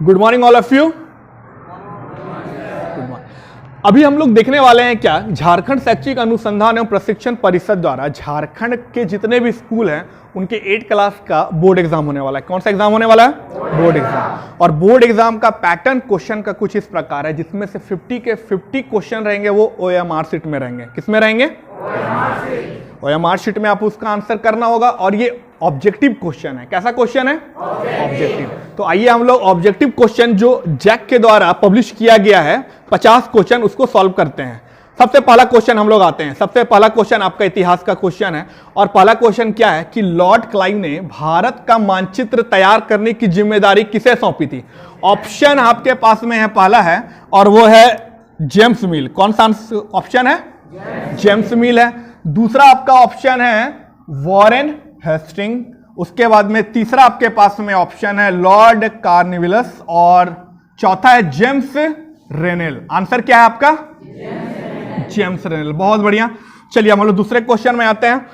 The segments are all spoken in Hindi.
Good morning all of you. अभी हम लोग देखने वाले हैं क्या, झारखंड शैक्षिक अनुसंधान एवं प्रशिक्षण परिषद द्वारा झारखंड के जितने भी स्कूल हैं उनके 8 क्लास का बोर्ड एग्जाम होने वाला है। कौन सा एग्जाम होने वाला है? Board exam. और बोर्ड एग्जाम का पैटर्न क्वेश्चन का कुछ इस प्रकार है, जिसमें से 50 के 50 क्वेश्चन रहेंगे वो OMR शीट में रहेंगे। किसमें रहेंगे? OMR शीट में आप उसका आंसर करना होगा। और ये ऑब्जेक्टिव क्वेश्चन है। कैसा क्वेश्चन है? ऑब्जेक्टिव। तो आइए हम लोग ऑब्जेक्टिव क्वेश्चन जो जैक के द्वारा पब्लिश किया गया है 50 क्वेश्चन, उसको सॉल्व करते हैं। सबसे पहला क्वेश्चन हम लोग आते हैं। सबसे पहला क्वेश्चन आपका इतिहास का क्वेश्चन है। और पहला क्वेश्चन क्या है कि लॉर्ड क्लाइव ने भारत का मानचित्र तैयार करने की जिम्मेदारी किसे सौंपी थी? ऑप्शन आपके पास में है, पहला है और वो है जेम्स मिल। कौन सा ऑप्शन है? जेम्स मिल है। दूसरा आपका ऑप्शन है वॉरेन हेस्टिंग। उसके बाद में तीसरा आपके पास में ऑप्शन है लॉर्ड कार्नवालिस और चौथा है जेम्स रेनेल। आंसर क्या है आपका? जेम्स रेनेल। बहुत बढ़िया। चलिए हम लोग दूसरे क्वेश्चन में आते हैं।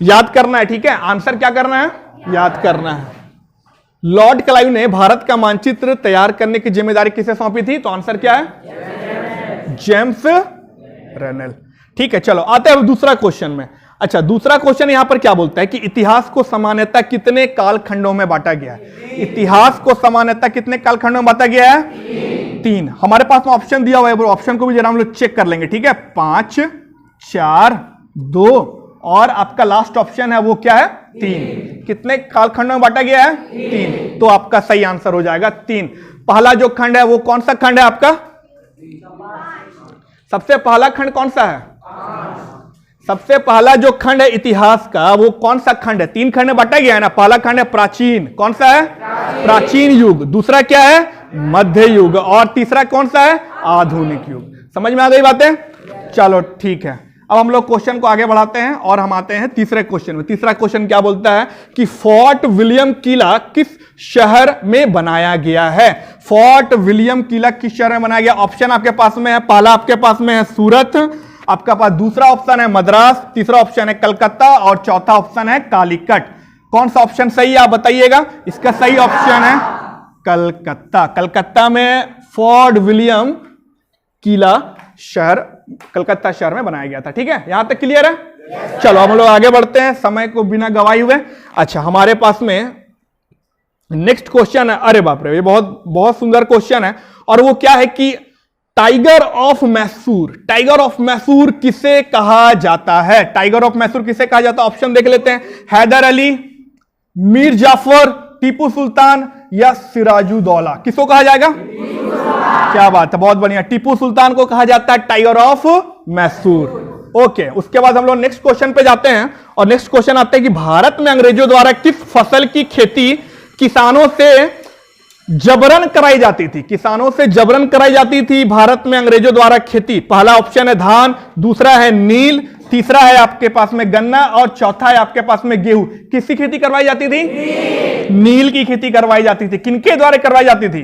याद करना है, ठीक है? आंसर क्या करना है? याद करना है। लॉर्ड क्लाइव ने भारत का मानचित्र तैयार करने की जिम्मेदारी किसे सौंपी थी? तो आंसर क्या है? जेम्स रेनेल। ठीक है, चलो आते हैं दूसरा क्वेश्चन में। अच्छा, दूसरा क्वेश्चन यहां पर क्या बोलता है कि इतिहास को सामान्यतः कितने कालखंडों में बांटा गया है? इतिहास को सामान्यतः कितने कालखंडों में बांटा गया है? 3। हमारे पास में ऑप्शन दिया हुआ है, ऑप्शन को भी जरा हम लोग चेक कर लेंगे, ठीक है? 5, 4, 2 और आपका लास्ट ऑप्शन है वो क्या है? 3। कितने कालखंडों में बांटा गया है? 3। तो आपका सही आंसर हो जाएगा 3। पहला जो खंड है वो कौन सा खंड है आपका? सबसे पहला खंड कौन सा है? सबसे पहला जो खंड है इतिहास का वो कौन सा खंड है? 3 खंड में बांटा गया है ना। पहला खंड है प्राचीन। कौन सा है? प्राचीन युग। दूसरा क्या है? मध्य युग। और तीसरा कौन सा है? आधुनिक युग। समझ में आ गई बातें? चलो ठीक है, अब हम लोग क्वेश्चन को आगे बढ़ाते हैं और हम आते हैं तीसरे क्वेश्चन में। तीसरा क्वेश्चन क्या बोलता है कि फोर्ट विलियम किला किस शहर में बनाया गया है? फोर्ट विलियम किला किस शहर में बनाया गया? ऑप्शन आपके पास में है, पहला आपके पास में है सूरत, आपका पास दूसरा ऑप्शन है मद्रास, तीसरा ऑप्शन है कलकत्ता और चौथा ऑप्शन है कालीकट। कौन सा ऑप्शन सही है आप बताइएगा? इसका सही ऑप्शन है कलकत्ता। कलकत्ता में फोर्ट विलियम किला शहर कलकत्ता शहर में बनाया गया था। ठीक है, यहां तक क्लियर है? चलो हम लोग आगे बढ़ते हैं समय को बिना गवाए हुए। अच्छा, हमारे पास में नेक्स्ट क्वेश्चन है। अरे बाप रे, ये बहुत बहुत सुंदर क्वेश्चन है। और वो क्या है कि tiger of Mysore, tiger of Mysore किसे कहा जाता है? टाइगर ऑफ मैसूर किसे कहा जाता है? ऑप्शन देख लेते हैं। हैदर अली, मीर जाफर, टीपू सुल्तान या सिराजुद्दौला। किसको कहा जाएगा? क्या बात है, बहुत बढ़िया। टीपू सुल्तान को कहा जाता है टाइगर ऑफ मैसूर। ओके, उसके बाद हम लोग नेक्स्ट क्वेश्चन पे जाते हैं। और नेक्स्ट क्वेश्चन आता है कि भारत में अंग्रेजों द्वारा किस फसल की खेती किसानों से जबरन कराई जाती थी? किसानों से जबरन कराई जाती थी भारत में अंग्रेजों द्वारा खेती। पहला ऑप्शन है धान, दूसरा है नील, तीसरा है आपके पास में गन्ना और चौथा है आपके पास में गेहूं। किसकी खेती करवाई जाती थी? नील की खेती करवाई जाती थी। किनके द्वारा करवाई जाती थी?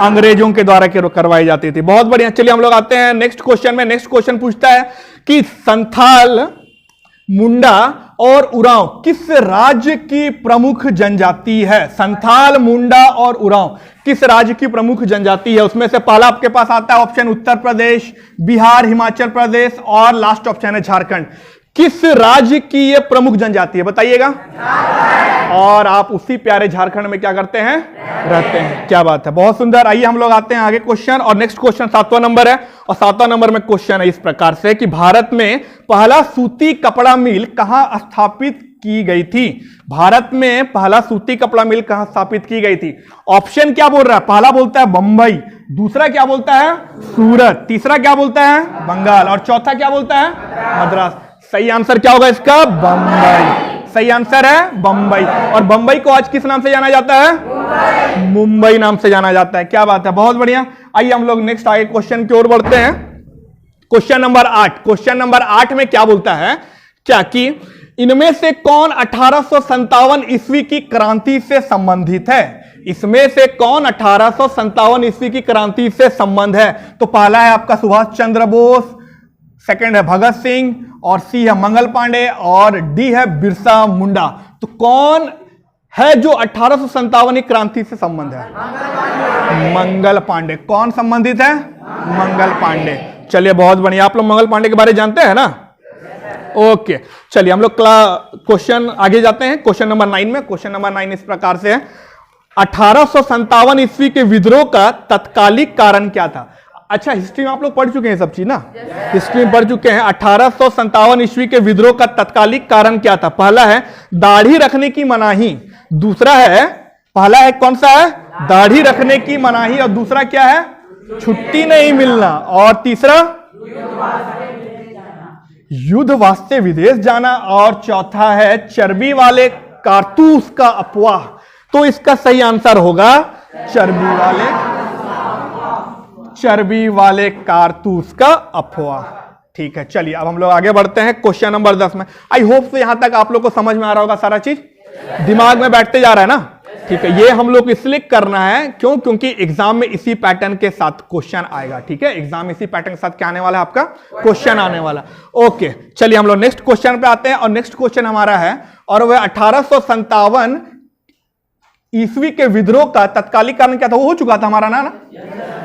अंग्रेजों के द्वारा करवाई जाती थी। बहुत बढ़िया। चलिए हम लोग आते हैं नेक्स्ट क्वेश्चन में। नेक्स्ट क्वेश्चन पूछता है कि संथाल, मुंडा और उरांव किस राज्य की प्रमुख जनजाति है? संथाल, मुंडा और उरांव किस राज्य की प्रमुख जनजाति है? उसमें से पहला आपके पास आता है ऑप्शन उत्तर प्रदेश, बिहार, हिमाचल प्रदेश और लास्ट ऑप्शन है झारखंड। किस राज्य की ये प्रमुख जनजाति है बताइएगा? और आप उसी प्यारे झारखंड में क्या करते हैं? रहते हैं। क्या बात है, बहुत सुंदर। आइए हम लोग आते हैं आगे क्वेश्चन। और नेक्स्ट क्वेश्चन 7वां नंबर है। और 7वां नंबर में क्वेश्चन है इस प्रकार से कि भारत में पहला सूती कपड़ा मिल कहां स्थापित की गई थी? भारत में पहला सूती कपड़ा मिल कहां स्थापित की गई थी? ऑप्शन क्या बोल रहा है? पहला बोलता है बंबई, दूसरा क्या बोलता है? सूरत, तीसरा क्या बोलता है? बंगाल और चौथा क्या बोलता है? मद्रास। सही आंसर क्या होगा इसका? बंबई। सही आंसर है बंबई। और बंबई को आज किस नाम से जाना जाता है? मुंबई नाम से जाना जाता है। क्या बात है, बहुत बढ़िया। आइए हम लोग नेक्स्ट आगे क्वेश्चन की ओर बढ़ते हैं। Question number 8। क्वेश्चन नंबर 8 में क्या बोलता है क्या कि इनमें से कौन 1857 ईस्वी की क्रांति से संबंधित है? इसमें से कौन 1857 ईस्वी की क्रांति से संबंध है? तो पहला है आपका सुभाष चंद्र बोस, सेकंड है भगत सिंह और सी है मंगल पांडे और डी है बिरसा मुंडा। तो कौन है जो 1857 क्रांति से संबंध है? मंगल पांडे। कौन संबंधित है? मंगल पांडे। चलिए बहुत बढ़िया, आप लोग मंगल पांडे के बारे में जानते हैं ना? ओके, चलिए हम लोग क्वेश्चन आगे जाते हैं, क्वेश्चन नंबर 9 में। क्वेश्चन नंबर 9 इस प्रकार से है, 1857 ईस्वी के विद्रोह का तत्कालिक कारण क्या था? अच्छा, हिस्ट्री में आप लोग पढ़ चुके हैं सब चीज ना, हिस्ट्री में पढ़ चुके हैं। 1857 ईस्वी के विद्रोह का तत्कालिक कारण क्या था? पहला है दाढ़ी रखने की मनाही, दूसरा है, पहला है कौन सा है? दाढ़ी रखने की मनाही, और दूसरा क्या है? छुट्टी नहीं मिलना, और तीसरा युद्ध वास्ते विदेश जाना, और चौथा है चर्बी वाले कारतूस का अफवाह। तो इसका सही आंसर होगा चर्बी वाले कारतूस का अफवाह। ठीक है, चलिए अब हम लोग आगे बढ़ते हैं क्वेश्चन नंबर 10 में। आई होप से यहां तक आप लोग को समझ में आ रहा होगा, सारा चीज दिमाग में बैठते जा रहा है ना? ठीक है, ये हम लोग इसलिए करना है क्योंकि एग्जाम में इसी पैटर्न के साथ क्वेश्चन आएगा। ठीक है, एग्जाम में इसी पैटर्न के साथ क्या आने वाला है? आपका क्वेश्चन आने वाला। ओके, चलिए हम लोग नेक्स्ट क्वेश्चन पे आते हैं, और नेक्स्ट क्वेश्चन हमारा है, और वह 1857 ईस्वी के विद्रोह का तत्कालिक कारण क्या था? वो हो चुका था हमारा ना?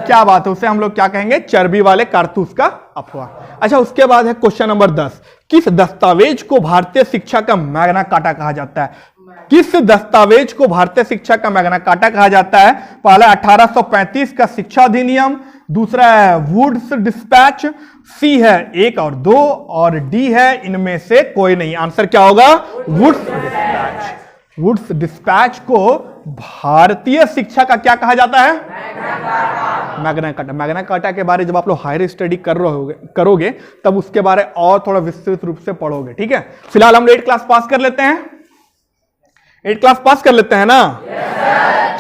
क्या बात है, उसे हम लोग क्या कहेंगे? चर्बी वाले कारतूस का अफवाह। अच्छा, उसके बाद है क्वेश्चन नंबर 10, किस दस्तावेज को भारतीय शिक्षा का मैग्ना कार्टा कहा जाता है? किस दस्तावेज को भारतीय शिक्षा का मैग्ना कार्टा कहा जाता है? पहला 1835 का शिक्षा अधिनियम, दूसरा है वुड्स डिस्पैच, सी है 1 और 2, और डी है इनमें से कोई नहीं। आंसर क्या होगा? Woods dispatch. वुड्स डिस्पैच को भारतीय शिक्षा का क्या कहा जाता है? Magna carta. मैग्ना कार्टा के बारे जब आप लोग हायर स्टडी करोगे तब उसके बारे और थोड़ा विस्तृत रूप से पढ़ोगे। ठीक है, फिलहाल हम 8 क्लास पास कर लेते हैं, 8 क्लास पास कर लेते हैं ना?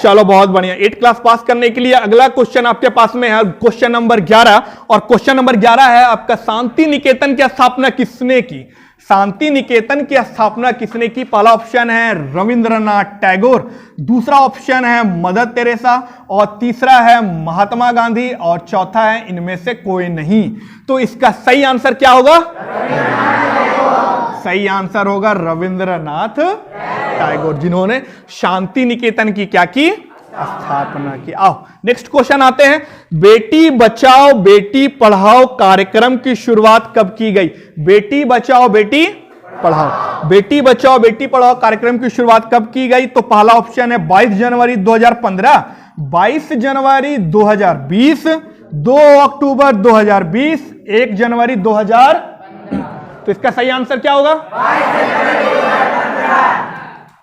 चलो बहुत बढ़िया। 8 क्लास पास करने के लिए अगला क्वेश्चन आपके पास में है क्वेश्चन नंबर 11, और क्वेश्चन नंबर 11 है आपका, शांति निकेतन की स्थापना किसने की? शांति निकेतन की स्थापना किसने की? पहला ऑप्शन है रविंद्रनाथ टैगोर, दूसरा ऑप्शन है मदर टेरेसा, और तीसरा है महात्मा गांधी, और चौथा है इनमें से कोई नहीं। तो इसका सही आंसर क्या होगा? सही आंसर होगा रविंद्रनाथ टैगोर, जिन्होंने शांति निकेतन की क्या की? स्थापना की। आओ नेक्स्ट क्वेश्चन आते हैं, बेटी बचाओ बेटी पढ़ाओ कार्यक्रम की शुरुआत कब की गई? बेटी बचाओ बेटी पढ़ाओ, बेटी बचाओ बेटी पढ़ाओ कार्यक्रम की शुरुआत कब की गई? तो पहला ऑप्शन है 22 जनवरी 2015, 22 जनवरी 2020, 2 अक्टूबर 2020, 1 जनवरी 2000। तो इसका सही आंसर क्या होगा?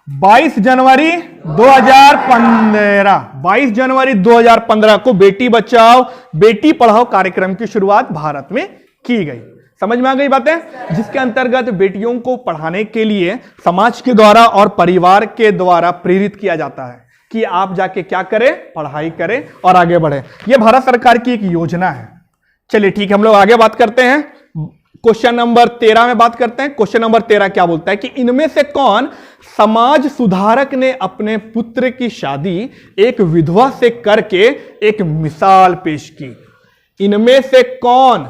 22 जनवरी 2015। 22 जनवरी 2015 को बेटी बचाओ बेटी पढ़ाओ कार्यक्रम की शुरुआत भारत में की गई। समझ में आ गई बातें? जिसके अंतर्गत बेटियों को पढ़ाने के लिए समाज के द्वारा और परिवार के द्वारा प्रेरित किया जाता है कि आप जाके क्या करें? पढ़ाई करें और आगे बढ़े। यह भारत सरकार की एक योजना है। चलिए ठीक है, हम लोग आगे बात करते हैं, क्वेश्चन नंबर 13 में बात करते हैं। क्वेश्चन नंबर 13 क्या बोलता है कि इनमें से कौन समाज सुधारक ने अपने पुत्र की शादी एक विधवा से करके एक मिसाल पेश की? इनमें से कौन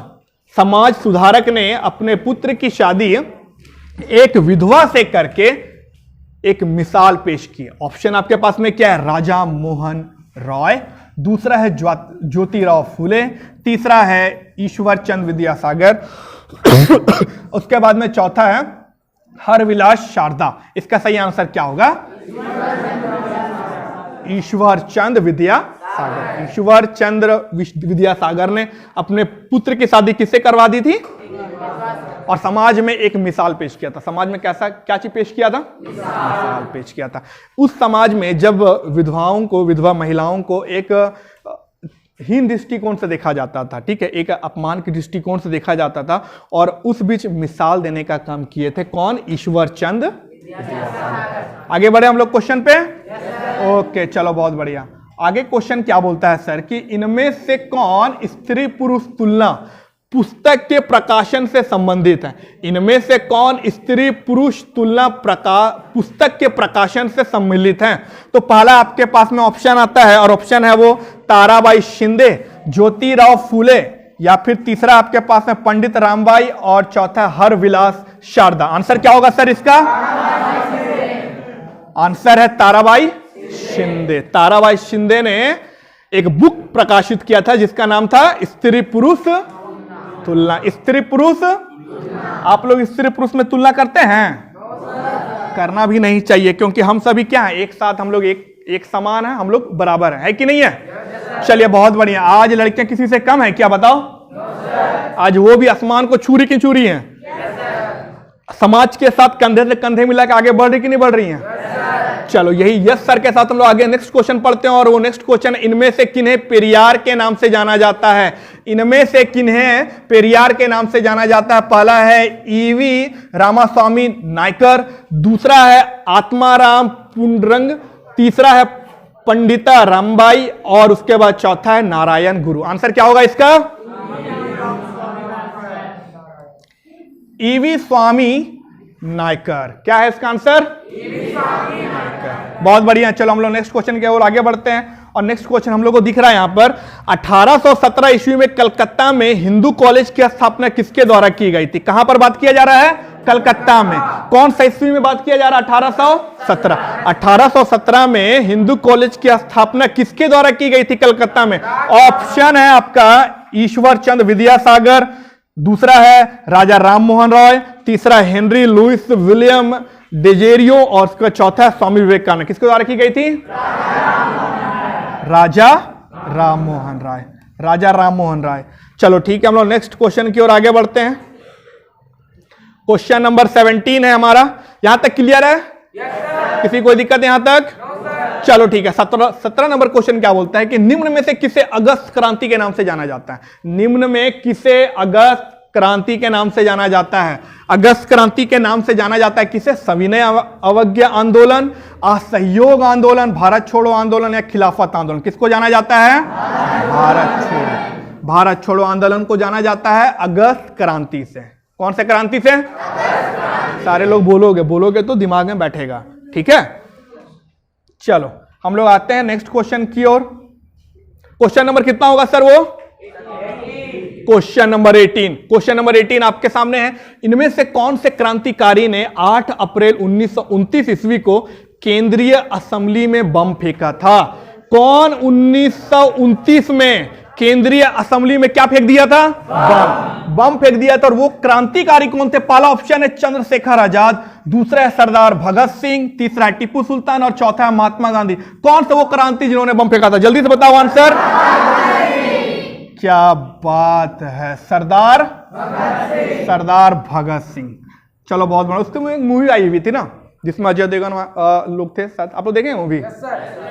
समाज सुधारक ने अपने पुत्र की शादी एक विधवा से करके एक मिसाल पेश की? ऑप्शन आपके पास में क्या है? राजा मोहन रॉय, दूसरा है ज्योतिराव फुले, तीसरा है ईश्वर चंद्र विद्यासागर, उसके बाद में चौथा है हरविलास शारदा। इसका सही आंसर क्या होगा? ईश्वर चंद्र विद्यासागर। ईश्वर चंद्र विद्यासागर ने अपने पुत्र की शादी किससे करवा दी थी? और समाज में एक मिसाल पेश किया था। समाज में कैसा क्या चीज पेश किया था? मिसाल पेश किया था। उस समाज में जब विधवाओं को, विधवा महिलाओं को एक हीन दृष्टिकोण से देखा जाता था, ठीक है, एक अपमान के दृष्टिकोण से देखा जाता था, और उस बीच मिसाल देने का काम किए थे कौन? ईश्वर चंद्र। आगे बढ़े हम लोग क्वेश्चन पे। ओके चलो बहुत बढ़िया। आगे क्वेश्चन क्या बोलता है सर कि इनमें से कौन स्त्री पुरुष तुलना पुस्तक के प्रकाशन से संबंधित है? इनमें से कौन स्त्री पुरुष तुलना पुस्तक के प्रकाशन से सम्मिलित है? तो पहला आपके पास में ऑप्शन आता है, और ऑप्शन है वो ताराबाई शिंदे, ज्योतिराव फुले, या फिर तीसरा आपके पास में पंडित रामबाई, और चौथा हरविलास शारदा। आंसर क्या होगा सर इसका? आंसर है ताराबाई शिंदे। ताराबाई शिंदे ने एक बुक प्रकाशित किया था जिसका नाम था स्त्री पुरुष तुलना। स्त्री पुरुष, आप लोग स्त्री पुरुष में तुलना करते हैं? करना भी नहीं चाहिए, क्योंकि हम सभी क्या है, एक साथ हम लोग एक समान है, हम लोग बराबर है कि नहीं है? चलिए बहुत बढ़िया। आज लड़कियां किसी से कम है क्या, बताओ? आज वो भी आसमान को छू रही की छू रही हैं? समाज के साथ कंधे से कंधे मिला के आगे बढ़ रही कि नहीं बढ़ रही हैं? चलो यही यस सर के साथ हम लोग आगे नेक्स्ट क्वेश्चन पढ़ते हैं। और वो नेक्स्ट क्वेश्चन, इनमें से किन्हें पेरियार के नाम से जाना जाता है? इनमें से किन्हें पेरियार के नाम से जाना जाता है? पहला है ईवी रामास्वामी नायकर, दूसरा है आत्माराम पुंडरंग, तीसरा है पंडिता रामबाई और उसके बाद चौथा है नारायण गुरु। आंसर क्या होगा इसका? ईवी स्वामी नायकर। क्या है इसका आंसर? बहुत बढ़िया। चलो हम लोग नेक्स्ट क्वेश्चन की ओर आगे बढ़ते हैं। और नेक्स्ट क्वेश्चन हम लोग को दिख रहा है यहां पर, 1817 ईस्वी में कलकत्ता में हिंदू कॉलेज की स्थापना किसके द्वारा की गई थी? कहां पर बात किया जा रहा है? कलकत्ता में। कौन सा ईस्वी में बात किया जा रहा है? 1817। 1817 में हिंदू कॉलेज की स्थापना किसके द्वारा की गई थी कलकत्ता में? ऑप्शन है आपका ईश्वर चंद्र विद्यासागर, दूसरा है राजा राम मोहन रॉय, तीसरा हेनरी लुइस विलियम डेजेरियो और उसका चौथा है स्वामी विवेकानंद। किसके द्वारा की गई थी? राजा राम मोहन राय। राजा राम मोहन राय। चलो ठीक है, हम लोग नेक्स्ट क्वेश्चन की ओर आगे बढ़ते हैं। क्वेश्चन नंबर 17 है हमारा। यहां तक क्लियर है? किसी कोई दिक्कत है यहां तक? चलो ठीक है। 17 नंबर क्वेश्चन क्या बोलता है कि निम्न में से किसे अगस्त क्रांति के नाम से जाना जाता है? निम्न में किसे अगस्त क्रांति के नाम से जाना जाता है? अगस्त क्रांति के नाम से जाना जाता है किसे? सविनय अवज्ञा आंदोलन, असहयोग आंदोलन, भारत छोड़ो आंदोलन या खिलाफत आंदोलन? किसको जाना जाता है? भारत छोड़ो आंदोलन को जाना जाता है अगस्त क्रांति से। कौन से क्रांति से? सारे लोग बोलोगे तो दिमाग में बैठेगा। ठीक है, चलो हम लोग आते हैं नेक्स्ट क्वेश्चन की ओर। क्वेश्चन नंबर कितना होगा सर वो? Question number 18। क्वेश्चन नंबर 18 आपके सामने है। इनमें से कौन से क्रांतिकारी ने 8 अप्रैल 1929 ईस्वी को केंद्रीय असेंबली में बम फेंका था? कौन 1929 में केंद्रीय असेंबली में क्या फेंक दिया था? बम फेंक दिया था। और वो क्रांतिकारी कौन थे? पहला ऑप्शन है चंद्रशेखर आजाद, दूसरा है सरदार भगत सिंह, तीसरा है टीपू सुल्तान और चौथा है महात्मा गांधी। कौन सा वो क्रांति जिन्होंने बम फेंका था? जल्दी से बताओ आंसर। क्या बात है, सरदार भगत सिंह। चलो बहुत बड़ा। उसमें एक मूवी आई हुई थी ना जिसमें अजय देवगन लोग थे साथ। आप लोग देखें मूवी?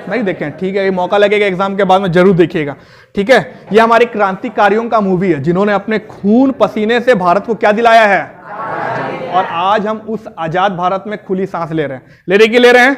नहीं देखें? ठीक है, ये मौका लगेगा एग्जाम के बाद में जरूर देखिएगा। ठीक है, ये हमारे क्रांतिकारियों का मूवी है जिन्होंने अपने खून पसीने से भारत को क्या दिलाया है? और आज हम उस आजाद भारत में खुली सांस ले रहे हैं।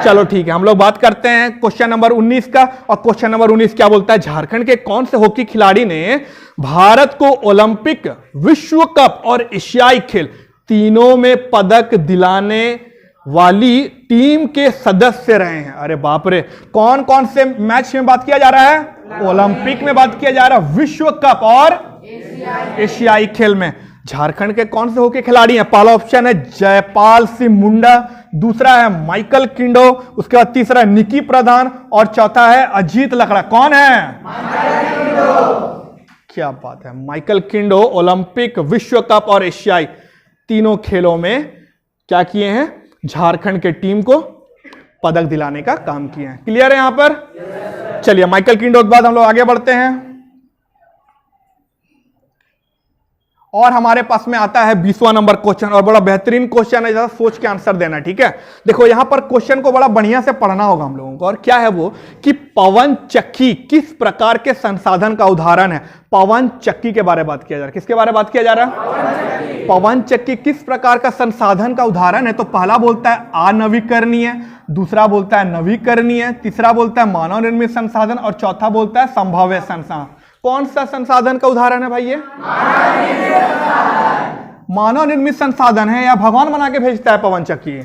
चलो ठीक है, हम लोग बात करते हैं क्वेश्चन नंबर 19 का। और क्वेश्चन नंबर 19 क्या बोलता है? झारखंड के कौन से हॉकी खिलाड़ी ने भारत को ओलंपिक, विश्व कप और एशियाई खेल तीनों में पदक दिलाने वाली टीम के सदस्य रहे हैं? अरे बाप रे, कौन कौन से मैच में बात किया जा रहा है? ओलंपिक में बात किया जा रहा है, विश्व कप और एशियाई खेल में। झारखंड के कौन से हॉकी खिलाड़ी हैं? पहला ऑप्शन है जयपाल सिंह मुंडा, दूसरा है माइकल किंडो, उसके बाद तीसरा है निकी प्रधान और चौथा है अजीत लकड़ा। कौन है? क्या बात है, माइकल किंडो ओलंपिक, विश्व कप और एशियाई तीनों खेलों में क्या किए हैं? झारखंड के टीम को पदक दिलाने का काम किए हैं। क्लियर है यहां पर? चलिए माइकल किंडो के बाद हम लोग आगे बढ़ते हैं। और हमारे पास में आता है 20वां नंबर क्वेश्चन। और बड़ा बेहतरीन क्वेश्चन है, जरा सोच के आंसर देना। ठीक है, देखो यहां पर क्वेश्चन को बड़ा बढ़िया से पढ़ना होगा हम लोगों को। और क्या है वो कि पवन चक्की किस प्रकार के संसाधन का उदाहरण है? पवन चक्की के बारे में बात किया जा रहा है। किसके बारे में बात किया जा रहा है? पवन चक्की किस प्रकार का संसाधन का उदाहरण है? तो पहला बोलता है अनवीकरणीय, दूसरा बोलता है नवीकरणीय, तीसरा बोलता है मानव निर्मित संसाधन और चौथा बोलता है संभाव्य संसाधन। कौन सा संसाधन का उदाहरण है भाई ये? मानव निर्मित संसाधन है या भगवान बना के भेजता है पवन चक्की?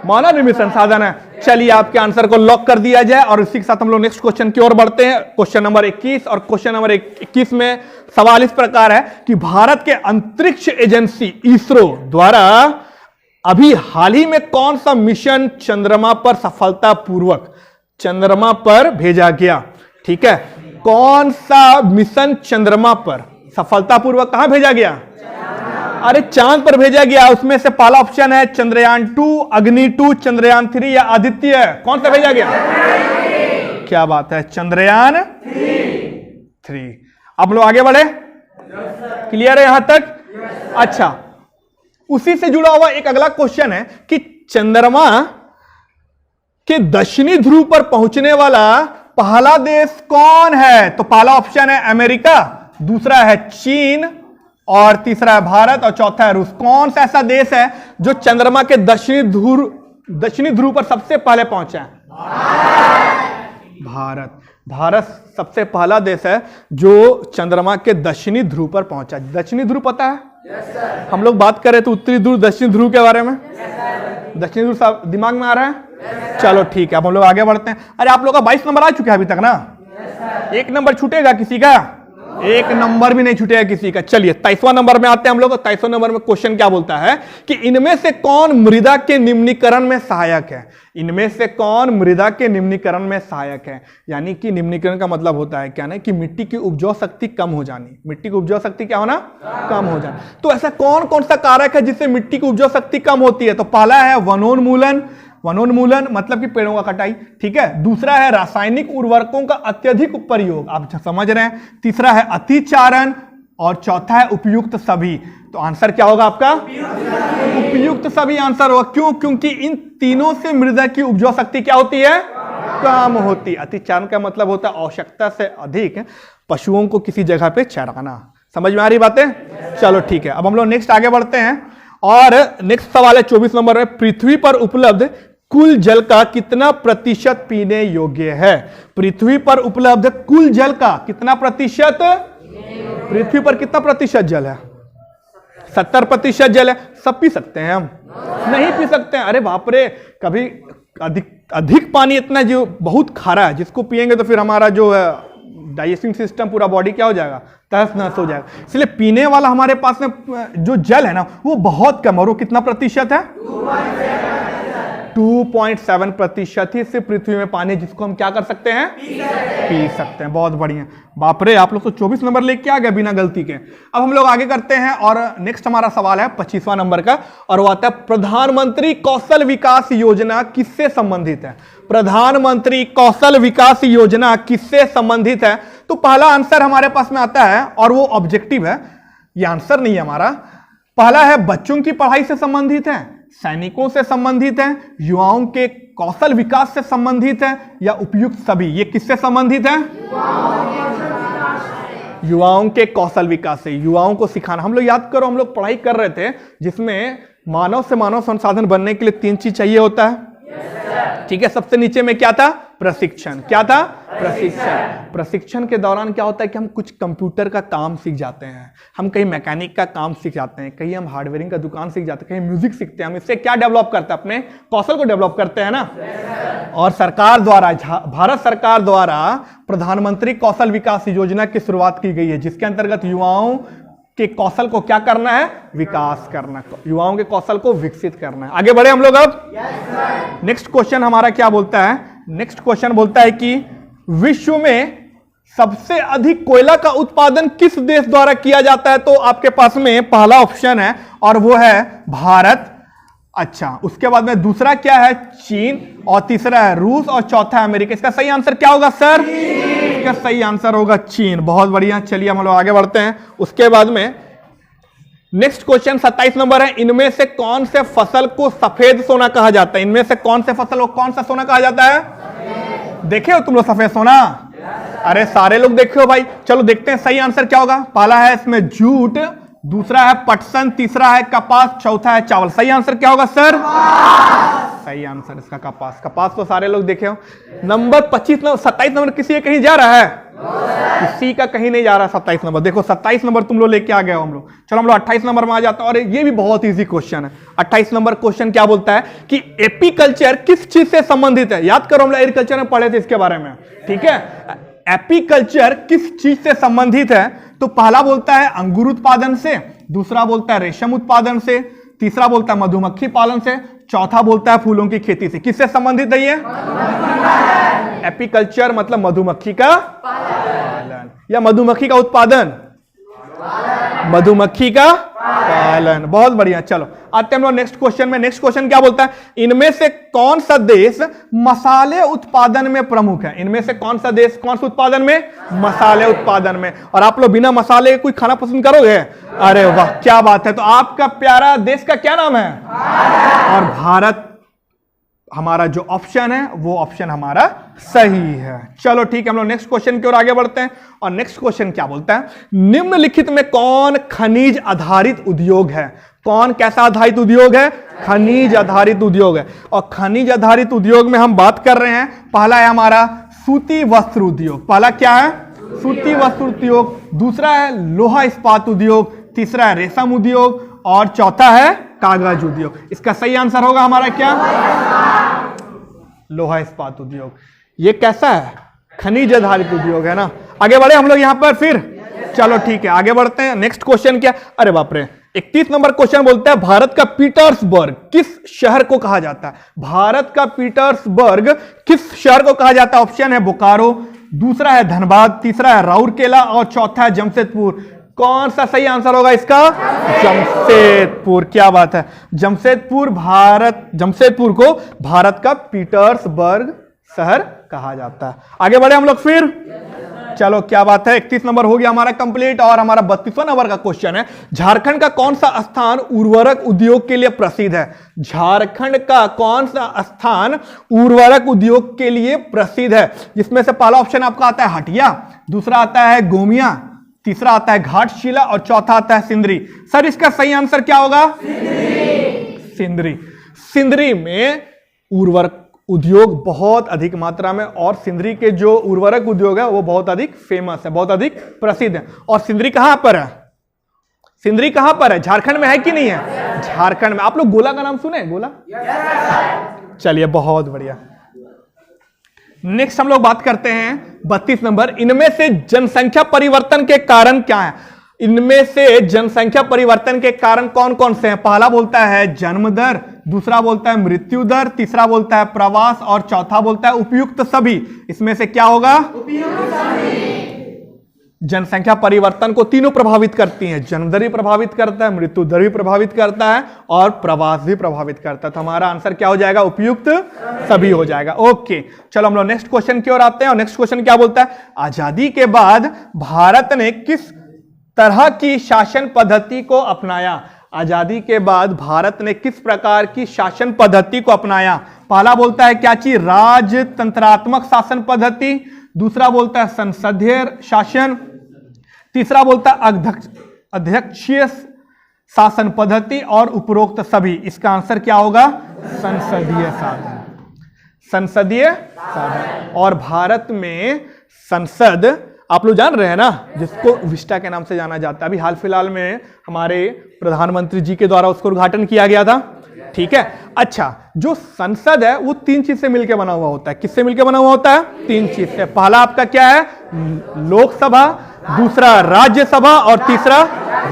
मानव निर्मित संसाधन है। चलिए आपके आंसर को लॉक कर दिया जाए और इसी के साथ हम लोग नेक्स्ट क्वेश्चन की ओर बढ़ते हैं। Question number 21। और क्वेश्चन नंबर 21 में सवाल इस प्रकार है कि भारत के अंतरिक्ष एजेंसी इसरो द्वारा अभी हाल ही में कौन सा मिशन चंद्रमा पर सफलतापूर्वक चंद्रमा पर भेजा गया? ठीक है, कौन सा मिशन चंद्रमा पर सफलतापूर्वक कहां भेजा गया? अरे चांद पर भेजा गया। उसमें से पहला ऑप्शन है चंद्रयान 2, अग्नि 2, चंद्रयान 3 या आदित्य। कौन सा भेजा गया? क्या बात है, चंद्रयान 3। अब लोग आगे बढ़े, क्लियर है यहां तक? अच्छा, उसी से जुड़ा हुआ एक अगला क्वेश्चन है कि चंद्रमा के दक्षिणी ध्रुव पर पहुंचने वाला पहला देश कौन है? तो पहला ऑप्शन है अमेरिका, दूसरा है चीन और तीसरा है भारत और चौथा है रूस। कौन सा ऐसा देश है जो चंद्रमा के दक्षिणी ध्रुव पर सबसे पहले पहुंचा है? भारत। भारत सबसे पहला देश है जो चंद्रमा के दक्षिणी ध्रुव पर पहुंचा। दक्षिणी ध्रुव पता है? हम लोग बात करें तो उत्तरी ध्रुव दक्षिणी ध्रुव के बारे में, दक्षिणी ध्रुव सब दिमाग में आ रहा है? चलो ठीक है, अब हम लोग आगे बढ़ते हैं। अरे आप लोग का 22 नंबर आ चुका है अभी तक ना? एक नंबर छूटेगा किसी का? एक नंबर भी नहीं छूटेगा किसी का। चलिए 23वां नंबर में आते हैं हम लोग। 23वां नंबर में क्वेश्चन क्या बोलता है कि इनमें से कौन मृदा के निम्नीकरण में सहायक है? इनमें से कौन मृदा के निम्नीकरण में सहायक है? यानी कि निम्नीकरण का मतलब होता है क्या? नहीं कि मिट्टी की उपजाऊ शक्ति कम हो जानी। मिट्टी की उपजाऊ शक्ति क्या होना? कम हो जाना। तो ऐसा कौन कौन सा कारक है जिससे मिट्टी की उपजाऊ शक्ति कम होती है? तो पहला है वनोन्मूलन। वनोन्मूलन मतलब कि पेड़ों का कटाई, ठीक है। दूसरा है रासायनिक उर्वरकों का अत्यधिक प्रयोग, आप समझ रहे हैं। तीसरा है अतिचारण और चौथा है उपयुक्त सभी। तो आंसर क्या होगा आपका? उपयुक्त सभी आंसर होगा। क्यों? क्योंकि इन तीनों से मृदा की उपजाऊ शक्ति क्या होती है? कम होती। अतिचारण का मतलब होता है आवश्यकता से अधिक पशुओं को किसी जगह पे चराना। समझ में आ रही बातें? चलो ठीक है, अब हम लोग नेक्स्ट आगे बढ़ते हैं और नेक्स्ट सवाल है 24 नंबर में। पृथ्वी पर उपलब्ध कुल जल का कितना प्रतिशत पीने योग्य है? पृथ्वी पर उपलब्ध कुल जल का कितना प्रतिशत? पृथ्वी पर कितना प्रतिशत जल है? 70% जल है। सब पी सकते हैं हम? नहीं पी सकते हैं। अरे बाप रे, कभी अधिक पानी इतना जो बहुत खारा है, जिसको पिएंगे तो फिर हमारा जो डाइजेस्टिंग सिस्टम पूरा बॉडी क्या हो जाएगा? तहस नहस हो जाएगा। इसलिए पीने वाला हमारे पास में जो जल है ना वो बहुत कम, और वो कितना प्रतिशत है? 2.7% ही सिर्फ पृथ्वी में पानी, जिसको हम क्या कर सकते हैं? पी सकते हैं। बहुत बढ़िया, बाप रे, आप लोग तो 24 नंबर लेके आ गए बिना गलती के। अब हम लोग आगे करते हैं और नेक्स्ट हमारा सवाल है 25वां नंबर का, और वो आता है प्रधानमंत्री कौशल विकास योजना किससे संबंधित है? प्रधानमंत्री कौशल विकास योजना किससे संबंधित है? तो पहला आंसर हमारे पास में आता है और वो ऑब्जेक्टिव है, ये आंसर नहीं है हमारा। पहला है बच्चों की पढ़ाई से संबंधित है, सैनिकों से संबंधित है, युवाओं के कौशल विकास से संबंधित है, या उपयुक्त सभी। ये किससे संबंधित है? युवाओं के कौशल विकास से। युवाओं को सिखाना। हम लोग याद करो, हम लोग पढ़ाई कर रहे थे जिसमें मानव से मानव संसाधन बनने के लिए 3 चीज चाहिए होता है, ठीक है। सबसे नीचे में क्या था? प्रशिक्षण। क्या था? प्रशिक्षण। प्रशिक्षण के दौरान क्या होता है कि हम कुछ कंप्यूटर का काम सीख जाते हैं, हम कहीं मैकेनिक का काम सीख जाते हैं, कहीं हम हार्डवेयरिंग का दुकान सीख जाते हैं, कहीं म्यूजिक सीखते हैं। हम इससे क्या डेवलप करते हैं? अपने कौशल को डेवलप करते हैं ना। और सरकार द्वारा, भारत सरकार द्वारा प्रधानमंत्री कौशल विकास योजना की शुरुआत की गई है, जिसके अंतर्गत युवाओं के कौशल को क्या करना है? विकास करना, युवाओं के कौशल को विकसित करना है। आगे बढ़े हम लोग। अब नेक्स्ट क्वेश्चन हमारा क्या बोलता है? नेक्स्ट क्वेश्चन बोलता है कि विश्व में सबसे अधिक कोयला का उत्पादन किस देश द्वारा किया जाता है? तो आपके पास में पहला ऑप्शन है और वो है भारत। अच्छा, उसके बाद में दूसरा क्या है? चीन, और तीसरा है रूस, और चौथा है अमेरिका। इसका सही आंसर क्या होगा सर? इसका सही आंसर होगा चीन। बहुत बढ़िया, चलिए हम लोग आगे बढ़ते हैं। उसके बाद में नेक्स्ट क्वेश्चन 27 नंबर है। इनमें से कौन से फसल को सफेद सोना कहा जाता है? इनमें से कौन से फसल को कौन सा सोना कहा जाता है? देखे हो तुम लोग सफेद सोना? अरे सारे लोग देखे हो भाई। चलो देखते हैं सही आंसर क्या होगा। पहला है इसमें जूट, दूसरा है पटसन, तीसरा है कपास, चौथा है चावल। सही आंसर क्या होगा सर? सही आंसर इसका कपास। कपास तो सारे लोग देखे हो। नंबर 25 नंबर 27 नंबर किसी कहीं जा रहा है? किसी का कहीं नहीं जा रहा। 27 नंबर देखो, 27 नंबर तुम लोग लेके आ गए हो हम लोग। चलो हम लोग 28 नंबर में आ जाते हैं, और ये भी बहुत इजी क्वेश्चन है। 28 नंबर क्वेश्चन क्या बोलता है कि एपीकल्चर किस चीज से संबंधित है? याद करो, हम लोग एग्रीकल्चर में पढ़े थे इसके बारे में, ठीक है। एपीकल्चर किस चीज से संबंधित है? तो पहला बोलता है अंगूर उत्पादन से, दूसरा बोलता है रेशम उत्पादन से, तीसरा बोलता है मधुमक्खी पालन से, चौथा बोलता है फूलों की खेती से। किससे संबंधित है ये? एपीकल्चर मतलब मधुमक्खी का पालन या मधुमक्खी का उत्पादन, मधुमक्खी का पालन। बहुत बढ़िया। चलो आते हैं हम लोग नेक्स्ट क्वेश्चन में। नेक्स्ट क्वेश्चन क्या बोलता है? इनमें से कौन सा देश मसाले उत्पादन में प्रमुख है? इनमें से कौन सा देश कौन से उत्पादन में? मसाले उत्पादन में। और आप लोग बिना मसाले कोई खाना पसंद करोगे? अरे वाह क्या बात है। तो आपका प्यारा देश का क्या नाम है? और भारत हमारा जो ऑप्शन है वो ऑप्शन हमारा सही है। चलो ठीक है, हम लोग नेक्स्ट क्वेश्चन की ओर आगे बढ़ते हैं। और नेक्स्ट क्वेश्चन क्या बोलता है? निम्नलिखित में कौन खनिज आधारित उद्योग है? कौन कैसा आधारित उद्योग है? खनिज आधारित उद्योग है। और खनिज आधारित उद्योग में हम बात कर रहे हैं, पहला है हमारा सूती वस्त्र उद्योग। पहला क्या है? सूती वस्त्र उद्योग। दूसरा है लोहा इस्पात उद्योग। तीसरा है रेशम उद्योग और चौथा है कागज उद्योग। इसका सही आंसर होगा हमारा क्या? लोहा इस्पात उद्योग। ये कैसा है? खनिज आधारित उद्योग है ना। आगे बढ़े हम लोग यहां पर फिर। चलो ठीक है आगे बढ़ते हैं। नेक्स्ट क्वेश्चन क्या? अरे बाप रे, 31 नंबर क्वेश्चन बोलता है भारत का पीटर्सबर्ग किस शहर को कहा जाता है? भारत का पीटर्सबर्ग किस शहर को कहा जाता है? ऑप्शन है बोकारो, दूसरा है धनबाद, तीसरा है राउरकेला और चौथा है जमशेदपुर। कौन सा सही आंसर होगा इसका? जमशेदपुर। क्या बात है। जमशेदपुर को भारत का पीटर्सबर्ग शहर कहा जाता है। आगे बढ़े हम लोग फिर। चलो क्या बात है, 31 नंबर हो गया हमारा कंप्लीट। और हमारा 32वां नंबर का क्वेश्चन है, झारखंड का कौन सा स्थान उर्वरक उद्योग के लिए प्रसिद्ध है? झारखंड का कौन सा स्थान उर्वरक उद्योग के लिए प्रसिद्ध है? जिसमें से पहला ऑप्शन आपका आता है हटिया, दूसरा आता है गोमिया, तीसरा आता है घाटशिला और चौथा आता है सिंदरी। सर इसका सही आंसर क्या होगा? सिंदरी। सिंदरी में उर्वरक उद्योग बहुत अधिक मात्रा में, और सिंदरी के जो उर्वरक उद्योग है वो बहुत अधिक फेमस है, बहुत अधिक प्रसिद्ध है। और सिंदरी कहां पर है? सिंदरी कहां पर है? झारखंड में है कि नहीं है? झारखंड में। आप लोग गोला का नाम सुने? गोला? चलिए बहुत बढ़िया। नेक्स्ट हम लोग बात करते हैं 32 नंबर। इनमें से जनसंख्या परिवर्तन के कारण क्या है? इनमें से जनसंख्या परिवर्तन के कारण कौन कौन से हैं? पहला बोलता है जन्म दर, दूसरा बोलता है मृत्यु दर, तीसरा बोलता है प्रवास और चौथा बोलता है उपयुक्त सभी। इसमें से क्या होगा? उपयुक्त सभी। जनसंख्या परिवर्तन को तीनों प्रभावित करती हैं। जन्म दर भी प्रभावित करता है, मृत्यु दर भी प्रभावित करता है और प्रवास भी प्रभावित करता है। तो हमारा आंसर क्या हो जाएगा? उपयुक्त सभी हो जाएगा। ओके चलो हम लोग नेक्स्ट क्वेश्चन की ओर आते हैं। और नेक्स्ट क्वेश्चन क्या बोलता है? आजादी के बाद भारत ने किस तरह की शासन पद्धति को अपनाया? आजादी के बाद भारत ने किस प्रकार की शासन पद्धति को अपनाया? पहला बोलता है क्या चीज? राजतंत्रात्मक शासन पद्धति, दूसरा बोलता है संसदीय शासन, तीसरा बोलता है अध्यक्षीय शासन पद्धति और उपरोक्त सभी। इसका आंसर क्या होगा? संसदीय शासन। संसदीय शासन। और भारत में संसद आप लोग जान रहे हैं ना, जिसको विस्टा के नाम से जाना जाता है। अभी हाल फिलहाल में हमारे प्रधानमंत्री जी के द्वारा उसको उद्घाटन किया गया था। ठीक है। अच्छा, जो संसद है वो 3 चीज से मिलकर बना हुआ होता है। किससे मिलकर बना हुआ होता है? 3 चीज से। पहला आपका क्या है? लोकसभा, दूसरा राज्यसभा और तीसरा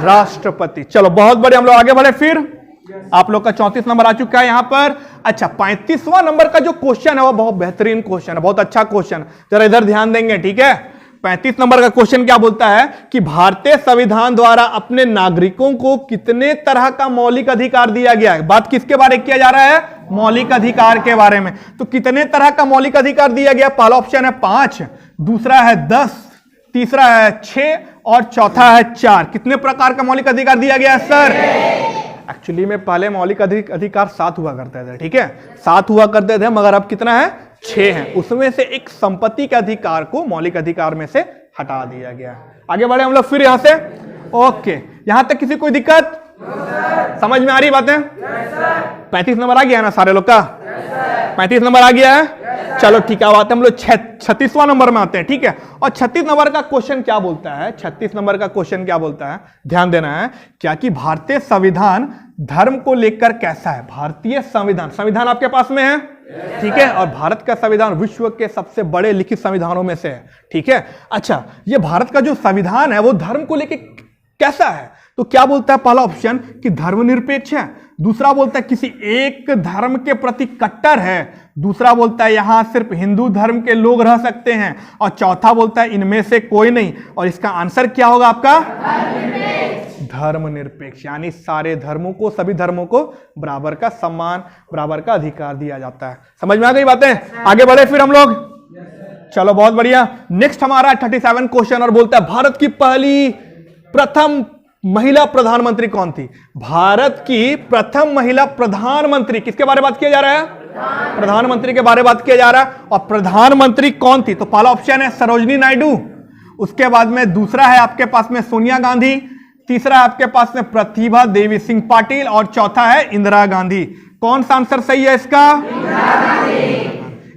राष्ट्रपति। चलो बहुत बड़े, हम लोग आगे बढ़े फिर। आप लोग का 34 नंबर आ चुका है यहां पर। अच्छा 35वां नंबर का जो क्वेश्चन है वो बहुत बेहतरीन क्वेश्चन है, बहुत अच्छा क्वेश्चन। जरा इधर ध्यान देंगे, ठीक है। 35 नंबर का क्वेश्चन क्या बोलता है कि भारतीय संविधान द्वारा अपने नागरिकों को कितने तरह का मौलिक अधिकार दिया गया है? बात किसके बारे में किया जा रहा है? मौलिक अधिकार के बारे में। तो कितने तरह का मौलिक अधिकार दिया गया? पहला ऑप्शन है 5, दूसरा है 10, तीसरा है 6 और चौथा है 4। कितने प्रकार का मौलिक अधिकार दिया गया है सर? एक्चुअली में पहले मौलिक अधिकार 7 हुआ करते थे, ठीक है, 7 हुआ करते थे, मगर अब कितना है? 6 हैं। उसमें से एक संपत्ति के अधिकार को मौलिक अधिकार में से हटा दिया गया। आगे बढ़े हम लोग फिर यहां से। ओके, यहां तक किसी कोई दिक्कत? समझ में आ रही बातें? 35 नंबर आ गया ना सारे लोग का? 35 नंबर आ गया है। चलो ठीक है, बात हम लोग 36वां नंबर में आते हैं, ठीक है। और 36 नंबर का क्वेश्चन क्या बोलता है? 36 नंबर का क्वेश्चन क्या बोलता है? ध्यान देना है क्या कि भारतीय संविधान धर्म को लेकर कैसा है? भारतीय संविधान, संविधान आपके पास में है, ठीक है, और भारत का संविधान विश्व के सबसे बड़े लिखित संविधानों में से है, ठीक है। अच्छा, ये भारत का जो संविधान है वो धर्म को लेकर कैसा है? तो क्या बोलता है? पहला ऑप्शन कि धर्मनिरपेक्ष है, दूसरा बोलता है किसी एक धर्म के प्रति कट्टर है, दूसरा बोलता है यहां सिर्फ हिंदू धर्म के लोग रह सकते हैं, और चौथा बोलता है इनमें से कोई नहीं। और इसका आंसर क्या होगा आपका? धर्मनिरपेक्ष, यानी सारे धर्मों को, सभी धर्मों को बराबर का सम्मान, बराबर का अधिकार दिया जाता है। समझ में आ गई बातें? आगे बढ़े फिर हम लोग। चलो बहुत बढ़िया। नेक्स्ट हमारा 37 क्वेश्चन और बोलता है भारत की पहली प्रथम महिला प्रधानमंत्री कौन थी? भारत की प्रथम महिला प्रधानमंत्री, किसके बारे में बात किया जा रहा है? प्रधानमंत्री के बारे में बात किया जा रहा है। और प्रधानमंत्री कौन थी? तो पहला ऑप्शन है सरोजिनी नायडू, उसके बाद में दूसरा है आपके पास में सोनिया गांधी, तीसरा है आपके पास में प्रतिभा देवी सिंह पाटिल, और चौथा है इंदिरा गांधी। कौन सा आंसर सही है इसका?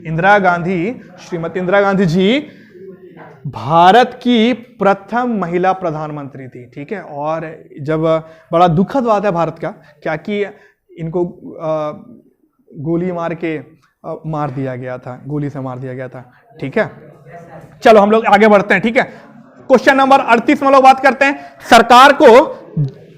इंदिरा गांधी, श्रीमती इंदिरा गांधी जी भारत की प्रथम महिला प्रधानमंत्री थी। ठीक है, और जब बड़ा दुखद बात है भारत का, क्या कि इनको गोली मार के मार दिया गया था, गोली से मार दिया गया था। ठीक है, चलो हम लोग आगे बढ़ते हैं। ठीक है, क्वेश्चन नंबर 38 में लोग बात करते हैं सरकार को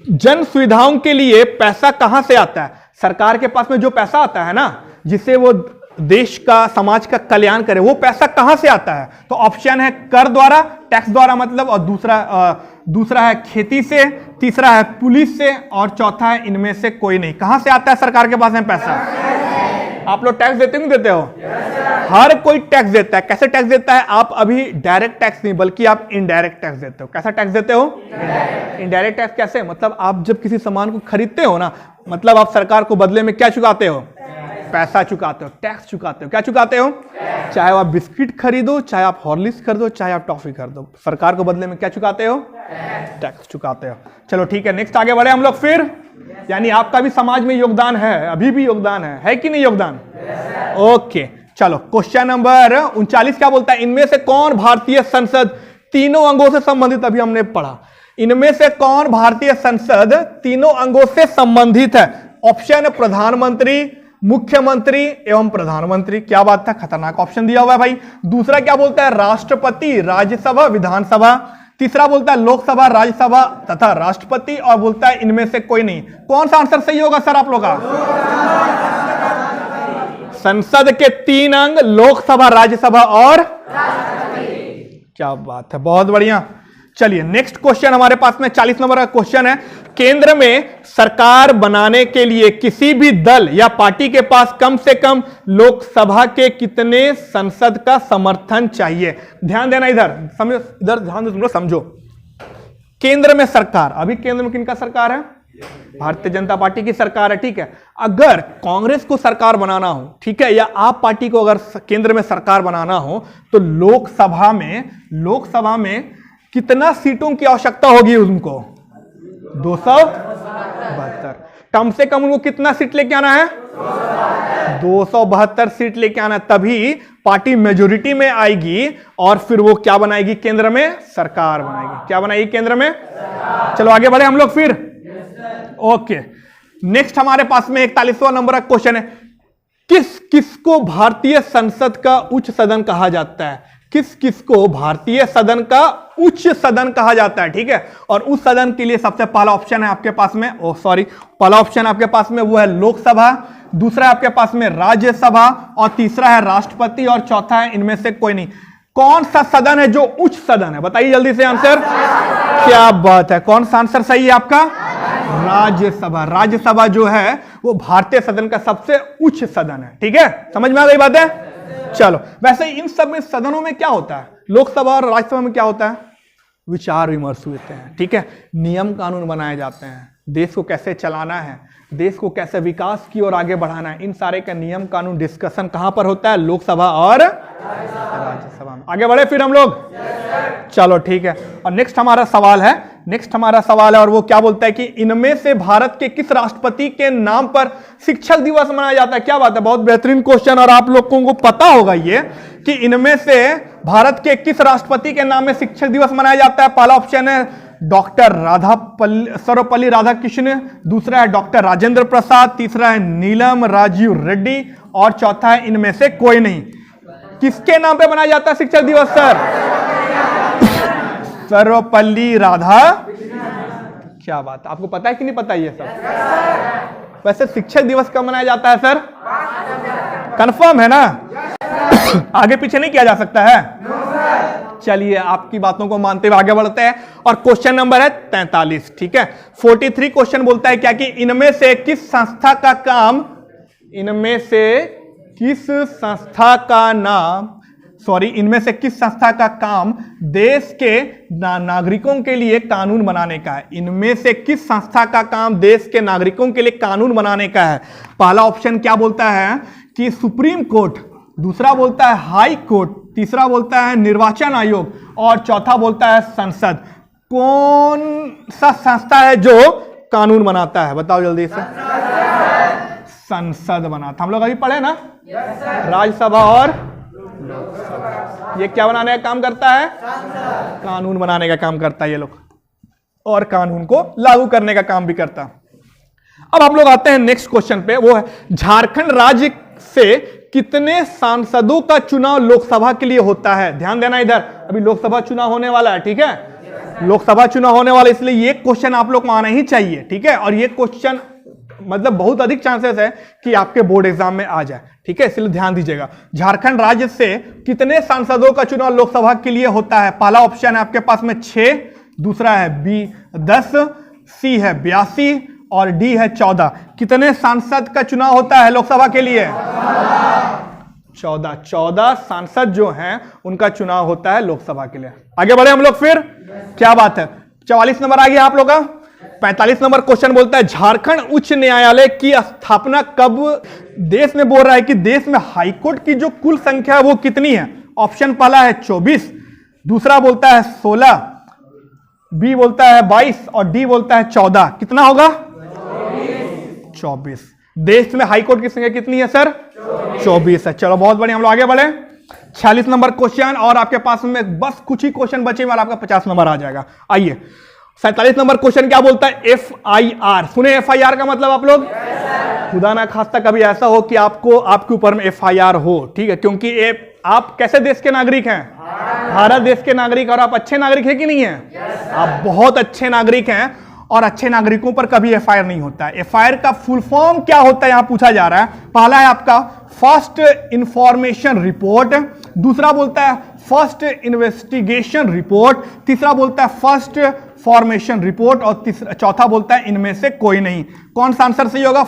जन सुविधाओं के लिए पैसा कहां से आता है? सरकार के पास में जो पैसा आता है ना, जिससे वो देश का, समाज का कल्याण करे, वो पैसा कहां से आता है? तो ऑप्शन है कर द्वारा, टैक्स द्वारा मतलब, और दूसरा है खेती से, तीसरा है पुलिस से, और चौथा है इनमें से कोई नहीं। कहां से आता है सरकार के पास में पैसा? आप लोग टैक्स देते नहीं देते हो? हर कोई टैक्स देता है। कैसे टैक्स देता है? आप अभी डायरेक्ट टैक्स नहीं, बल्कि आप इनडायरेक्ट टैक्स देते हो। कैसा टैक्स देते हो? इनडायरेक्ट टैक्स कैसे? मतलब आप जब किसी सामान को खरीदते हो ना, मतलब आप सरकार को बदले में क्या चुकाते हो? पैसा चुकाते हो, टैक्स चुकाते हो। क्या चुकाते हो? चाहे आप बिस्किट खरीदो, चाहे आप हॉर्लिक्स खरीदो, चाहे आप टॉफी खरीदो, सरकार को बदले में क्या चुकाते हो? टैक्स चुकाते हो। चलो ठीक है, नेक्स्ट आगे बढ़े हम लोग फिर। यानी आपका भी समाज में योगदान है, अभी भी योगदान है कि नहीं योगदान? ओके, चलो क्वेश्चन नंबर 39 क्या बोलता है? इनमें से कौन भारतीय संसद तीनों अंगों से संबंधित? अभी हमने पढ़ा, इनमें से कौन भारतीय संसद तीनों अंगों से संबंधित है? ऑप्शन है प्रधानमंत्री, मुख्यमंत्री एवं प्रधानमंत्री। क्या बात था, खतरनाक ऑप्शन दिया हुआ है भाई। दूसरा क्या बोलता है? राष्ट्रपति, राज्यसभा, विधानसभा। तीसरा बोलता है लोकसभा, राज्यसभा तथा राष्ट्रपति, और बोलता है इनमें से कोई नहीं। कौन सा आंसर सही होगा सर आप लोग का? संसद के 3 अंग, लोकसभा, राज्यसभा और राष्ट्रपति। क्या बात है, बहुत बढ़िया। चलिए नेक्स्ट क्वेश्चन हमारे पास में 40 नंबर का क्वेश्चन है। केंद्र में सरकार बनाने के लिए किसी भी दल या पार्टी के पास कम से कम लोकसभा के कितने संसद का समर्थन चाहिए? ध्यान देना, इधर समझो, इधर ध्यान दो, समझो। केंद्र में सरकार, अभी केंद्र में किनका सरकार है? भारतीय जनता पार्टी की सरकार है। ठीक है, अगर कांग्रेस को सरकार बनाना हो, ठीक है, या आप पार्टी को अगर केंद्र में सरकार बनाना हो, तो लोकसभा में कितना सीटों की आवश्यकता होगी उनको? 272। कम से कम उनको कितना सीट लेके आना है? 272 सीट लेके आना, तभी पार्टी मेजोरिटी में आएगी और फिर वो क्या बनाएगी? केंद्र में सरकार बनाएगी। क्या बनाएगी? केंद्र में। चलो आगे बढ़े हम लोग फिर। ओके, नेक्स्ट हमारे पास में 41वां नंबर का क्वेश्चन है। किसको भारतीय संसद का उच्च सदन कहा जाता है? किसको भारतीय सदन का उच्च सदन कहा जाता है? ठीक है, और उस सदन के लिए सबसे पहला ऑप्शन है आपके पास में, पहला ऑप्शन आपके पास में वो है लोकसभा, दूसरा है आपके पास में राज्यसभा, और तीसरा है राष्ट्रपति, और चौथा है इनमें से कोई नहीं। कौन सा सदन है जो उच्च सदन है? बताइए जल्दी से आंसर। क्या बात है, कौन सा आंसर सही है आपका? राज्यसभा। राज्यसभा जो है वो भारतीय सदन का सबसे उच्च सदन है। ठीक है, समझ में आ गई बात है? चलो, वैसे इन सब में सदनों में क्या होता है? लोकसभा और राज्यसभा में क्या होता है? विचार विमर्श होते हैं। ठीक है, नियम कानून बनाए जाते हैं, देश को कैसे चलाना है, देश को कैसे विकास की ओर आगे बढ़ाना है, इन सारे का नियम कानून डिस्कशन कहां पर होता है? लोकसभा और राज्यसभा में। आगे बढ़े फिर हम लोग। चलो ठीक है, और नेक्स्ट हमारा सवाल है, और वो क्या बोलता है कि इनमें से भारत के किस राष्ट्रपति के नाम पर शिक्षक दिवस मनाया जाता है? क्या बात है, बहुत बेहतरीन क्वेश्चन, और आप लोगों को पता होगा ये कि इनमें से भारत के किस राष्ट्रपति के नाम में शिक्षक दिवस मनाया जाता है? पहला ऑप्शन है डॉक्टर सर्वपल्ली राधाकृष्णन, दूसरा है डॉक्टर राजेंद्र प्रसाद, तीसरा है नीलम राजीव रेड्डी, और चौथा है इनमें से कोई नहीं। किसके नाम पे मनाया जाता है शिक्षक दिवस सर? सर्वपल्ली राधा। क्या बात, आपको पता है कि नहीं पता ये सब? वैसे शिक्षक दिवस कब मनाया जाता है सर? कंफर्म है ना? आगे पीछे नहीं किया जा सकता है? चलिए आपकी बातों को मानते हुए आगे बढ़ते हैं और क्वेश्चन नंबर है 43। ठीक है, 43 क्वेश्चन बोलता है क्या कि इनमें से किस संस्था का काम, इनमें से किस संस्था का नाम, इनमें से किस संस्था का काम देश के नागरिकों के लिए कानून बनाने का है? इनमें से किस संस्था का काम देश के नागरिकों के लिए कानून बनाने का है? पहला ऑप्शन क्या बोलता है कि सुप्रीम कोर्ट, दूसरा बोलता है हाई कोर्ट, तीसरा बोलता है निर्वाचन आयोग और चौथा बोलता है संसद। कौन सा संस्था है जो कानून बनाता है? बताओ जल्दी से। संसद बनाता। हम लोग अभी पढ़े ना, राज्यसभा और लोकसभा। ये क्या बनाने का काम करता है? कानून बनाने का काम करता है ये लोग, और कानून को लागू करने का काम भी करता है। अब हम लोग आते हैं नेक्स्ट क्वेश्चन पे, वो है झारखंड राज्य से कितने सांसदों का चुनाव लोकसभा के लिए होता है? ध्यान देना इधर, अभी लोकसभा चुनाव होने वाला है। ठीक है, लोकसभा चुनाव होने वाला, इसलिए ये क्वेश्चन आप लोग को आना ही चाहिए। ठीक है, और ये क्वेश्चन मतलब बहुत अधिक चांसेस है कि आपके बोर्ड एग्जाम में आ जाए। ठीक है, इसलिए ध्यान दीजिएगा। झारखंड राज्य से कितने सांसदों का चुनाव लोकसभा के लिए होता है? पहला ऑप्शन है आपके पास में 6, दूसरा है बी 10, सी है 82 और डी है 14। कितने सांसद का चुनाव होता है लोकसभा के लिए? 14 सांसद जो हैं उनका चुनाव होता है लोकसभा के लिए। आगे बढ़े हम लोग फिर, क्या बात है। 44 नंबर आ गया आप लोग का। 45 नंबर क्वेश्चन बोलता है झारखंड उच्च न्यायालय की स्थापना कब? देश में बोल रहा है कि देश में हाईकोर्ट की जो कुल संख्या है वो कितनी है? ऑप्शन पहला है 24, दूसरा बोलता है 16, बी बोलता है 22 और डी बोलता है 14। कितना होगा? 24। देश में हाईकोर्ट की संख्या कितनी है सर? 24 है। चलो बहुत बढ़िया, हम लोग आगे बढ़े। 46 नंबर क्वेश्चन, और आपके पास में बस कुछ ही क्वेश्चन बचे और आपका 50 नंबर आ जाएगा। आइए 47 नंबर क्वेश्चन क्या बोलता है? FIR। सुने FIR का मतलब आप लोग? खुदा ना खास्ता कभी ऐसा हो कि आपके ऊपर में FIR हो। ठीक है, क्योंकि आप कैसे देश के नागरिक हैं? भारत देश के नागरिक। और आप अच्छे नागरिक हैं कि नहीं है? आप बहुत अच्छे नागरिक हैं, और अच्छे नागरिकों पर कभी FIR नहीं होता है। FIR का फुल फॉर्म क्या होता है यहां पूछा जा रहा है। पहला है आपका फर्स्ट इंफॉर्मेशन रिपोर्ट, दूसरा बोलता है फर्स्ट इन्वेस्टिगेशन रिपोर्ट, तीसरा बोलता है फर्स्ट फॉर्मेशन रिपोर्ट और चौथा बोलता है इनमें से कोई नहीं। कौन सा आंसर सही होगा?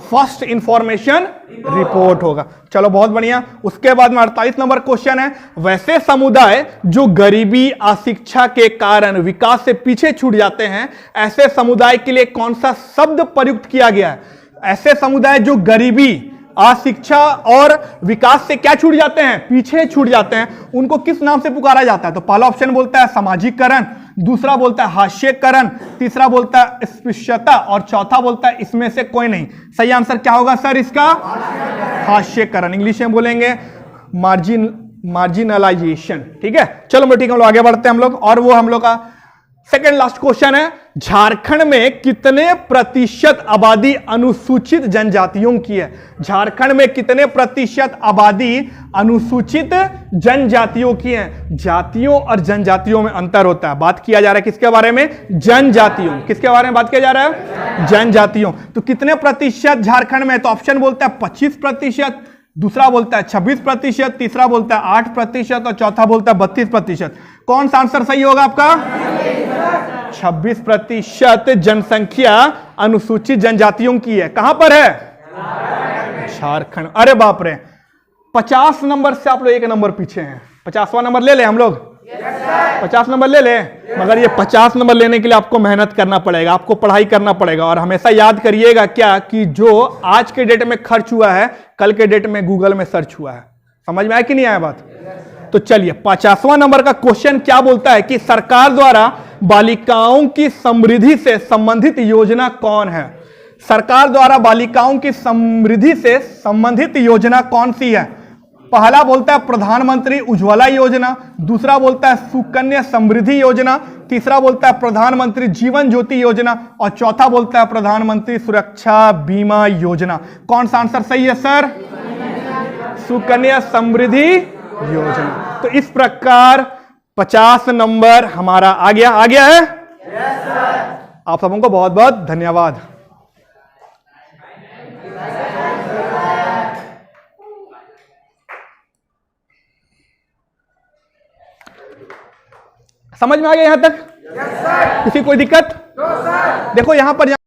फर्स्ट इंफॉर्मेशन रिपोर्ट होगा। चलो बहुत बढ़िया। उसके बाद में 48 नंबर क्वेश्चन है, वैसे समुदाय जो गरीबी अशिक्षा के कारण विकास से पीछे छूट जाते हैं, ऐसे समुदाय के लिए कौन सा शब्द प्रयुक्त किया गया है? ऐसे समुदाय जो गरीबी अशिक्षा और विकास से क्या छूट जाते हैं? पीछे छूट जाते हैं, उनको किस नाम से पुकारा जाता है? तो पहला ऑप्शन बोलता है सामाजिकरण, दूसरा बोलता है हास्यकरण, तीसरा बोलता है स्पृश्यता और चौथा बोलता है इसमें से कोई नहीं। सही आंसर क्या होगा सर इसका? हास्यकरण। इंग्लिश में बोलेंगे मार्जिनलाइजेशन। ठीक है, चलो ठीक है, हम लोग आगे बढ़ते हैं हम लोग, और वो हम लोग का सेकेंड लास्ट क्वेश्चन है, झारखंड में कितने प्रतिशत आबादी अनुसूचित जनजातियों की है? झारखंड में कितने प्रतिशत आबादी अनुसूचित जनजातियों की है? जातियों और जनजातियों में अंतर होता है। बात किया जा रहा है किसके बारे में? जनजातियों। किसके बारे में बात किया जा रहा है? जनजातियों। तो कितने प्रतिशत झारखंड में? तो ऑप्शन बोलता है 25%, दूसरा बोलता है 26%, तीसरा बोलता है 8% और चौथा बोलता है 32%। कौन सा आंसर सही होगा आपका? 26% जनसंख्या अनुसूचित जनजातियों की है। कहां पर है? झारखंड। अरे बाप रे, 50 नंबर से आप लोग 1 नंबर पीछे हैं। 50वां नंबर ले ले हम लोग? 50 नंबर ले ले। मगर ये 50 नंबर लेने के लिए आपको मेहनत करना पड़ेगा, आपको पढ़ाई करना पड़ेगा। और हमेशा याद करिएगा क्या कि जो आज के डेट में खर्च हुआ है, कल के डेट में गूगल में सर्च हुआ है। समझ में आया कि नहीं आया बात? तो चलिए 50वां नंबर का क्वेश्चन क्या बोलता है कि सरकार द्वारा बालिकाओं की समृद्धि से संबंधित योजना कौन है? सरकार द्वारा बालिकाओं की समृद्धि से संबंधित योजना कौन सी है? पहला बोलता है प्रधानमंत्री उज्ज्वला योजना, दूसरा बोलता है सुकन्या समृद्धि योजना, तीसरा बोलता है प्रधानमंत्री जीवन ज्योति योजना और चौथा बोलता है प्रधानमंत्री सुरक्षा बीमा योजना। कौन सा आंसर सही है सर? सुकन्या समृद्धि योजना। तो इस प्रकार 50 नंबर हमारा आ गया है। आप सबों को बहुत बहुत धन्यवाद। समझ में आ गया यहां तक? किसी कोई दिक्कत? देखो यहां पर